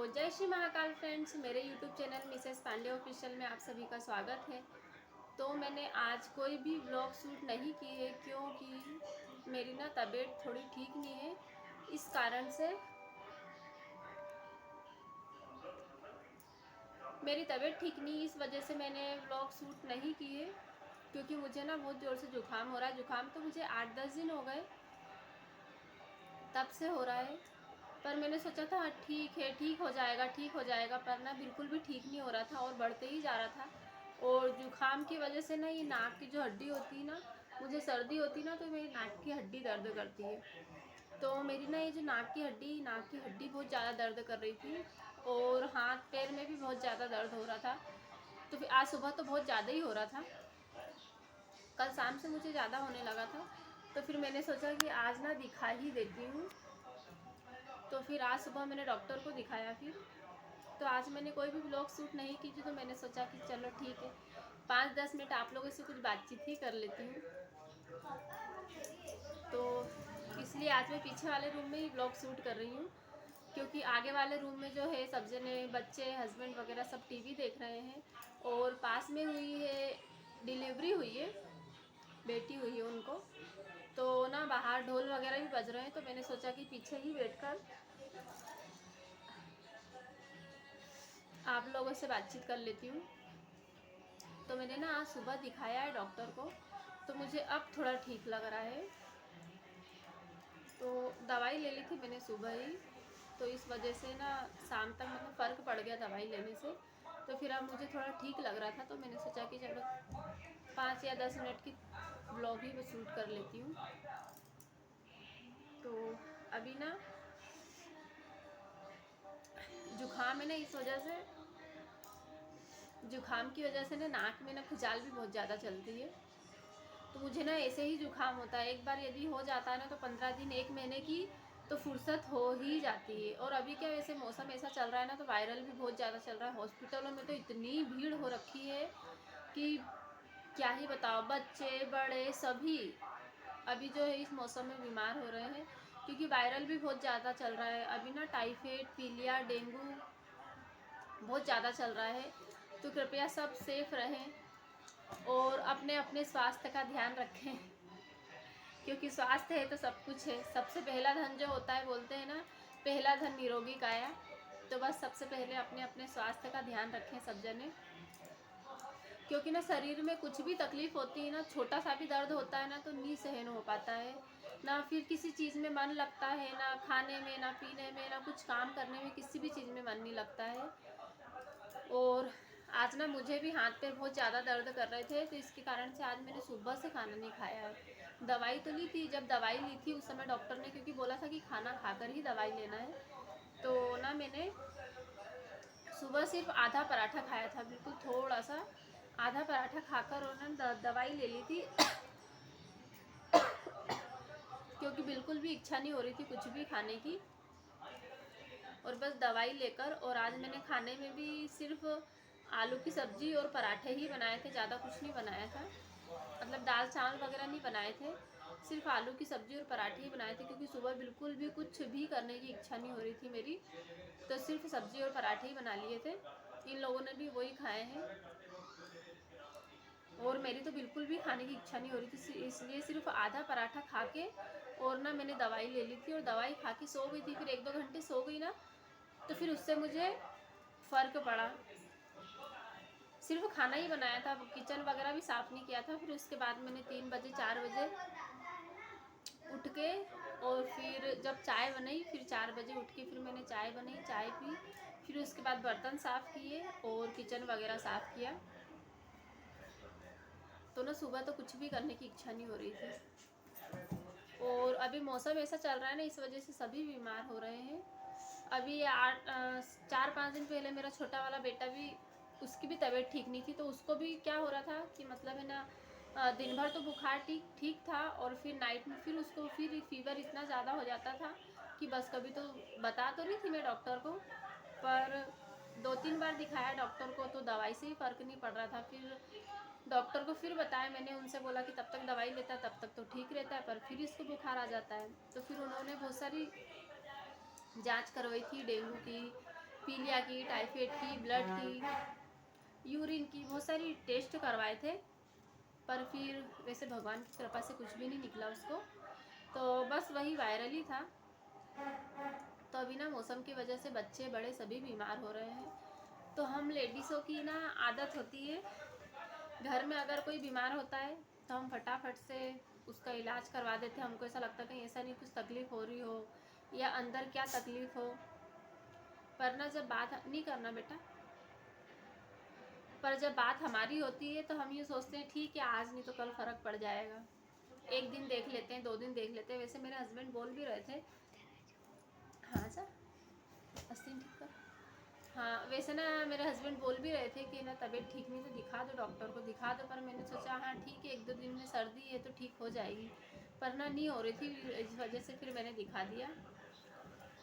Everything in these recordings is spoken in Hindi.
जय श्री महाकाल फ्रेंड्स, मेरे YouTube channel Mrs Pandey official में आप सभी का स्वागत है। तो मैंने आज कोई भी व्लॉग शूट नहीं की है क्योंकि मेरी ना तबीयत थोड़ी ठीक नहीं है। इस कारण से मेरी तबीयत ठीक नहीं, इस वजह से मैंने व्लॉग शूट नहीं की है। क्योंकि मुझे ना बहुत ज़ोर से जुकाम हो रहा है। जुकाम तो मुझे 8-10 दिन हो गए तब से हो रहा है। पर मैंने सोचा था ठीक है, ठीक हो जाएगा, ठीक हो जाएगा, पर ना बिल्कुल भी ठीक नहीं हो रहा था और बढ़ते ही जा रहा था। और जुकाम की वजह से ना ये नाक की जो हड्डी होती है ना, मुझे सर्दी होती ना तो मेरी नाक की हड्डी दर्द करती है। तो मेरी ना ये जो नाक की हड्डी बहुत ज़्यादा दर्द कर रही थी और हाथ पैर में भी बहुत ज़्यादा दर्द हो रहा था। तो फिर आज सुबह तो बहुत ज़्यादा ही हो रहा था, कल शाम से मुझे ज़्यादा होने लगा था। तो फिर मैंने सोचा कि आज ना दिखा ही देती हूँ। तो फिर आज सुबह मैंने डॉक्टर को दिखाया। फिर तो आज मैंने कोई भी व्लॉग शूट नहीं की थी, तो मैंने सोचा कि चलो ठीक है, 5-10 मिनट आप लोगों से कुछ बातचीत ही कर लेती हूँ। तो इसलिए आज मैं पीछे वाले रूम में ही व्लॉग शूट कर रही हूँ, क्योंकि आगे वाले रूम में जो है सब जने बच्चे हस्बैंड वगैरह सब टीवी देख रहे हैं। और पास में हुई है, डिलीवरी हुई है, बेटी हुई है उनको। तो ना बाहर ढोल वगैरह भी बज रहे हैं, तो मैंने सोचा कि पीछे ही बैठकर आप लोगों से बातचीत कर लेती हूँ। तो मैंने ना आज सुबह दिखाया है डॉक्टर को, तो मुझे अब थोड़ा ठीक लग रहा है। तो दवाई ले ली थी मैंने सुबह ही, तो इस वजह से ना शाम तक मतलब फ़र्क पड़ गया दवाई लेने से। तो फिर अब मुझे थोड़ा ठीक लग रहा था, तो मैंने सोचा कि चलो 5 या 10 मिनट की ब्लॉग ही शूट कर लेती हूँ। तो अभी ना जुकाम है ना, इस वजह से जुकाम की वजह से ना नाक में ना खुजाल भी बहुत ज़्यादा चलती है। तो मुझे ना ऐसे ही जुकाम होता है, एक बार यदि हो जाता है ना तो 15 दिन 1 महीने की तो फुर्सत हो ही जाती है। और अभी क्या, वैसे मौसम ऐसा चल रहा है ना, तो वायरल भी बहुत ज़्यादा चल रहा है। हॉस्पिटलों में तो इतनी भीड़ हो रखी है कि क्या ही बताओ, बच्चे बड़े सभी अभी जो है इस मौसम में बीमार हो रहे हैं, क्योंकि वायरल भी बहुत ज़्यादा चल रहा है। अभी ना टाइफाइड, पीलिया, डेंगू बहुत ज़्यादा चल रहा है। तो कृपया सब सेफ रहें और अपने अपने स्वास्थ्य का ध्यान रखें, क्योंकि स्वास्थ्य है तो सब कुछ है। सबसे पहला धन जो होता है, बोलते हैं ना, पहला धन निरोगी काया। तो बस सबसे पहले अपने अपने स्वास्थ्य का ध्यान रखें सब जने, क्योंकि ना शरीर में कुछ भी तकलीफ होती है ना, छोटा सा भी दर्द होता है ना, तो नहीं सहन हो पाता है ना। फिर किसी चीज़ में मन लगता है, ना खाने में, ना पीने में, ना कुछ काम करने में, किसी भी चीज़ में मन नहीं लगता है। और आज ना मुझे भी हाथ पैर बहुत ज़्यादा दर्द कर रहे थे, तो इसके कारण से आज मैंने सुबह से खाना नहीं खाया है। दवाई तो ली थी, जब दवाई ली थी उस समय डॉक्टर ने क्योंकि बोला था कि खाना खाकर ही दवाई लेना है, तो ना मैंने सुबह सिर्फ आधा पराठा खाया था, बिल्कुल थोड़ा सा आधा पराठा खाकर, और ना दवाई ले ली थी क्योंकि बिल्कुल भी इच्छा नहीं हो रही थी कुछ भी खाने की। और बस दवाई लेकर, और आज मैंने खाने में भी सिर्फ आलू की सब्ज़ी और पराठे ही बनाए थे, ज़्यादा कुछ नहीं बनाया था। मतलब दाल चावल वगैरह नहीं बनाए थे, सिर्फ आलू की सब्ज़ी और पराठे ही बनाए थे, क्योंकि सुबह बिल्कुल भी कुछ भी करने की इच्छा नहीं हो रही थी मेरी। तो सिर्फ सब्ज़ी और पराठे ही बना लिए थे, इन लोगों ने भी वही खाए हैं। और मेरी तो बिल्कुल भी खाने की इच्छा नहीं हो रही थी, इसलिए सिर्फ आधा पराठा खा के और ना मैंने दवाई ले ली थी, और दवाई खा के सो गई थी। फिर 1-2 घंटे सो गई ना, तो फिर उससे मुझे फ़र्क पड़ा। सिर्फ खाना ही बनाया था, किचन वगैरह भी साफ़ नहीं किया था। फिर उसके बाद मैंने 3 बजे 4 बजे उठ के, और फिर जब चाय बनाई, फिर 4 बजे उठ के फिर मैंने चाय बनाई, चाय पी। फिर उसके बाद बर्तन साफ़ किए और किचन वगैरह साफ़ किया। तो ना सुबह तो कुछ भी करने की इच्छा नहीं हो रही थी। और अभी मौसम ऐसा चल रहा है ना, इस वजह से सभी बीमार हो रहे हैं। अभी 4-5 दिन पहले मेरा छोटा वाला बेटा भी, उसकी भी तबीयत ठीक नहीं थी, तो उसको भी क्या हो रहा था कि मतलब है ना, दिन भर तो बुखार ठीक ठीक था, और फिर नाइट में फिर उसको फिर फीवर इतना ज़्यादा हो जाता था कि बस। कभी तो बता तो नहीं थी मैं डॉक्टर को, पर 2-3 बार दिखाया डॉक्टर को, तो दवाई से ही फ़र्क नहीं पड़ रहा था। फिर डॉक्टर को फिर बताया मैंने, उनसे बोला कि तब तक दवाई लेता है तब तक तो ठीक रहता है, पर फिर इसको बुखार आ जाता है। तो फिर उन्होंने बहुत सारी जांच करवाई थी, डेंगू की, पीलिया की, टाइफाइड की, ब्लड की, यूरिन की, बहुत सारी टेस्ट करवाए थे, पर फिर वैसे भगवान की कृपा से कुछ भी नहीं निकला उसको। तो बस वही वायरल ही था। तो अभी ना मौसम की वजह से बच्चे बड़े सभी बीमार हो रहे हैं। तो हम लेडीज़ों की ना आदत होती है, घर में अगर कोई बीमार होता है तो हम फटाफट से उसका इलाज करवा देते हैं। हमको ऐसा लगता है कहीं ऐसा नहीं कुछ तकलीफ़ हो रही हो या अंदर क्या तकलीफ़ हो, पर ना जब बात नहीं करना बेटा, पर जब बात हमारी होती है तो हम ये सोचते हैं ठीक है आज नहीं तो कल फ़र्क पड़ जाएगा, एक दिन देख लेते हैं, 2 दिन देख लेते हैं। वैसे मेरे हस्बैंड बोल भी रहे थे, हाँ जा अस्तीन ठीक कर, हाँ वैसे ना मेरे हस्बैंड बोल भी रहे थे कि ना तबीयत ठीक नहीं तो दिखा दो, डॉक्टर को दिखा दो। पर मैंने सोचा हाँ ठीक है 1-2 दिन में सर्दी है तो ठीक हो जाएगी, पर ना नहीं हो रही थी, इस वजह से फिर मैंने दिखा दिया।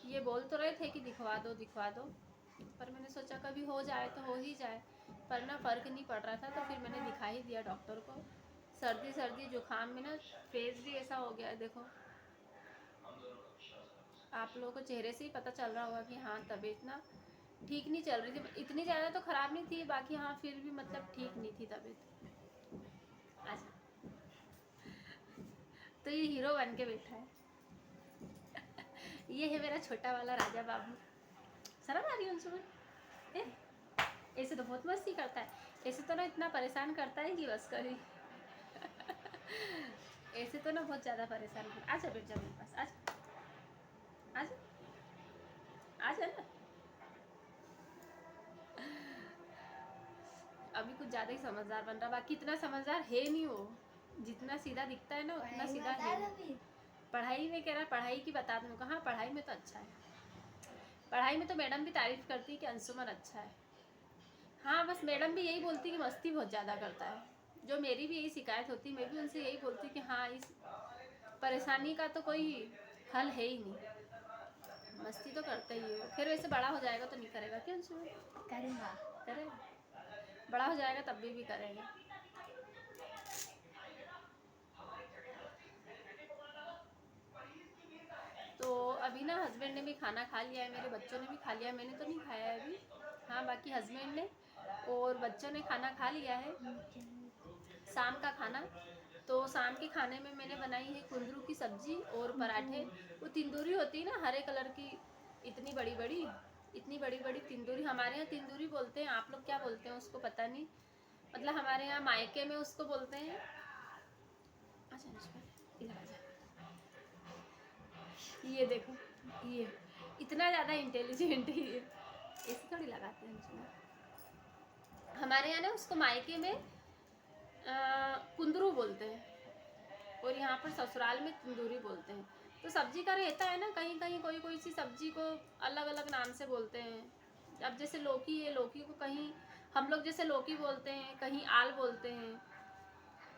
ये बोल तो रहे थे कि दिखवा दो दिखवा दो, पर मैंने सोचा कभी हो जाए तो हो ही जाए, पर ना फ़र्क नहीं पड़ रहा था तो फिर मैंने दिखा ही दिया डॉक्टर को। सर्दी सर्दी जुकाम में ना फेस भी ऐसा हो गया है, देखो आप लोगों को चेहरे से ही पता चल रहा होगा कि हाँ तबीयत ना ठीक नहीं चल रही थी, इतनी ज़्यादा तो ख़राब नहीं थी, बाकी हाँ फिर भी मतलब ठीक नहीं थी तबीयत। अच्छा तो ये हीरो बन के बैठा है ये है मेरा छोटा वाला राजा बाबू। शर्म आ रही है उनसे, ऐसे तो बहुत मस्ती करता है, ऐसे तो ना इतना परेशान करता है कि बस करी ऐसे तो ना बहुत ज़्यादा परेशान कर। आजा बैठ जा मेरे पास, आजा आजा आजा ना, अभी कुछ ज़्यादा ही समझदार बन रहा, बाकी इतना समझदार है नहीं वो, जितना सीधा दिखता है ना उतना सीधा है नहीं। पढ़ाई में कह रहा, पढ़ाई की बता दूँ कहाँ, पढ़ाई में तो अच्छा है, पढ़ाई में तो मैडम भी तारीफ़ करती है कि अंशुमन अच्छा है। हाँ बस मैडम भी यही बोलती कि मस्ती बहुत ज़्यादा करता है, जो मेरी भी यही शिकायत होती, मैं भी उनसे यही बोलती कि हाँ इस परेशानी का तो कोई हल है ही नहीं, मस्ती तो करता ही हो। फिर वैसे बड़ा हो जाएगा तो नहीं करेगा क्या अंशुमन? करेगा करेगा, बड़ा हो जाएगा तब भी करेगा। तो अभी ना हस्बैंड ने भी खाना खा लिया है, मेरे बच्चों ने भी खा लिया है, मैंने तो नहीं खाया है अभी, हाँ बाकी हस्बैंड ने और बच्चों ने खाना खा लिया है शाम का खाना। तो शाम के खाने में मैंने बनाई है कुंदरू की सब्जी और पराठे, वो तिंदूरी होती है ना हरे कलर की, इतनी बड़ी बड़ी तिंदूरी, हमारे यहाँ तिंदूरी बोलते हैं, आप लोग क्या बोलते हैं उसको पता नहीं, मतलब हमारे यहाँ मायके में उसको बोलते हैं। अच्छा इधर आजा, ये देखो ये इतना ज़्यादा इंटेलिजेंट है ये, ऐसे थोड़ी लगाते हैं उसमें, हमारे यहाँ ना उसको मायके में कुंदरू बोलते हैं और यहाँ पर ससुराल में तंदूरी बोलते हैं। तो सब्जी का रहता है ना, कहीं कहीं कोई कोई सी सब्जी को अलग अलग नाम से बोलते हैं। अब जैसे लौकी है, लौकी को कहीं हम लोग जैसे लौकी बोलते हैं, कहीं आल बोलते हैं,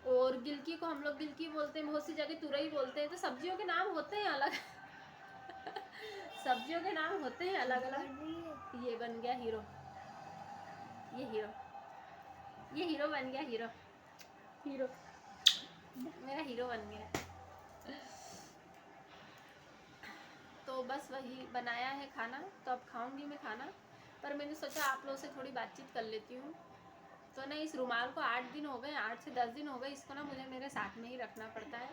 और गिलकी को हम लोग गिलकी बोलते हैं, बहुत सी जगह तुरई बोलते हैं। तो सब्जियों के नाम होते हैं अलग सब्जियों के नाम होते हैं अलग अलग। ये बन गया हीरो, ये हीरो, ये हीरो बन गया, हीरो हीरो मेरा हीरो बन गया। तो बस वही बनाया है खाना, तो अब खाऊंगी मैं खाना, पर मैंने सोचा आप लोगों से थोड़ी बातचीत कर लेती हूँ। तो ना इस रुमाल को 8 दिन हो गए, 8 से 10 दिन हो गए, इसको ना मुझे मेरे साथ में ही रखना पड़ता है।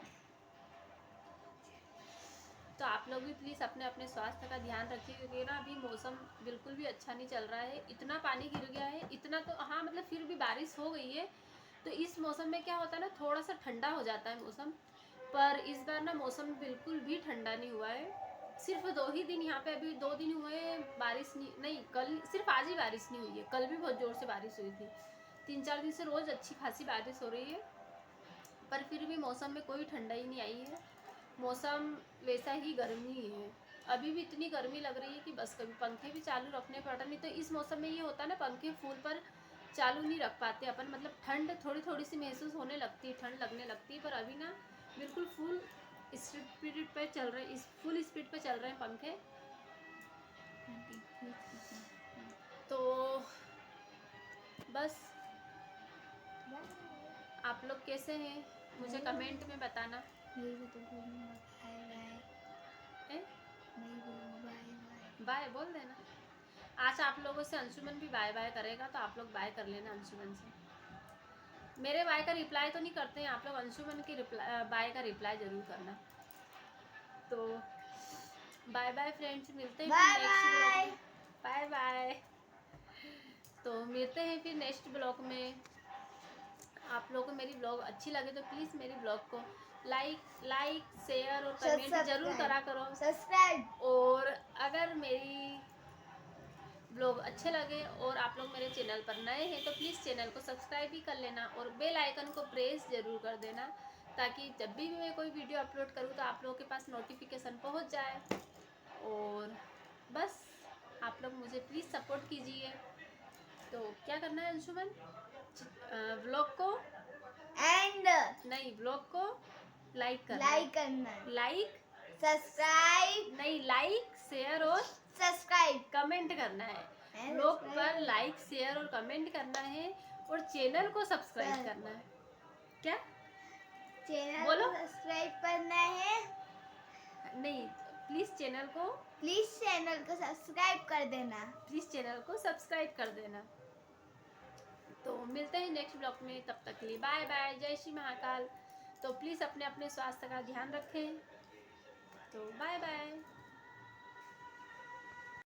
तो आप लोग भी प्लीज़ अपने अपने स्वास्थ्य का ध्यान रखिए, क्योंकि ना अभी मौसम बिल्कुल भी अच्छा नहीं चल रहा है, इतना पानी गिर गया है, इतना तो हाँ मतलब फिर भी बारिश हो गई है। तो इस मौसम में क्या होता है ना, थोड़ा सा ठंडा हो जाता है मौसम, पर इस बार ना मौसम बिल्कुल भी ठंडा नहीं हुआ है। सिर्फ 2 ही दिन यहाँ पे अभी 2 दिन हुए बारिश नहीं, कल सिर्फ आज ही बारिश नहीं हुई है, कल भी बहुत ज़ोर से बारिश हुई थी। 3-4 दिन से रोज़ अच्छी खासी बारिश हो रही है, पर फिर भी मौसम में कोई ठंडा ही नहीं आई है, मौसम वैसा ही गर्मी ही है। अभी भी इतनी गर्मी लग रही है कि बस, कभी पंखे भी चालू रखने पड़ रहे, नहीं तो इस मौसम में ये होता है ना पंखे फुल पर चालू नहीं रख पाते अपन, मतलब ठंड थोड़ी थोड़ी सी महसूस होने लगती है, ठंड लगने लगती है, पर अभी ना बिल्कुल फुल स्पीड पे चल रहे, इस फुल स्पीड पे चल रहे हैं पंखे। तो बस आप लोग कैसे हैं मुझे कमेंट में बताना। बाय बोल देना। आज आप लोगों से अंशुमन भी बाय बाय करेगा, तो आप लोग बाय कर लेना अंशुमन से। मेरे बाय का रिप्लाई तो नहीं करते हैं आप लोग, अंशुमन की बाय का रिप्लाई जरूर करना। तो बाय बाय फ्रेंड्स, मिलते हैं फिर नेक्स्ट ब्लॉग में। Bye bye. तो मिलते हैं फिर नेक्स्ट ब्लॉग में। आप लोगों को मेरी ब्लॉग अच्छी लगे तो प्लीज़ मेरी ब्लॉग को लाइक शेयर और कमेंट जरूर करा करो। सब्सक्राइब। और अगर मेरी ब्लॉग अच्छे लगे और आप लोग मेरे चैनल पर नए हैं तो प्लीज़ चैनल को सब्सक्राइब भी कर लेना और बेल आइकन को प्रेस ज़रूर कर देना, ताकि जब भी मैं कोई वीडियो अपलोड करूँ तो आप लोगों के पास नोटिफिकेशन पहुंच जाए। और बस आप लोग मुझे प्लीज़ सपोर्ट कीजिए। तो क्या करना है अंशुमन? ब्लॉग को एंड नहीं, ब्लॉग को लाइक करना, लाइक सब्सक्राइब नहीं, लाइक शेयर और सब्सक्राइब कमेंट करना है। ब्लॉग पर लाइक शेयर और कमेंट करना है और चैनल को सब्सक्राइब करना है। क्या चैनल बोलो? को सब्सक्राइब करना है। नहीं, प्लीज़ चैनल को सब्सक्राइब कर देना। प्लीज़ चैनल को सब्सक्राइब कर देना। तो मिलते हैं नेक्स्ट ब्लॉग में, तब तक के लिए बाय बाय, जय श्री महाकाल। तो प्लीज़ अपने अपने स्वास्थ्य का ध्यान रखें। तो बाय बाय।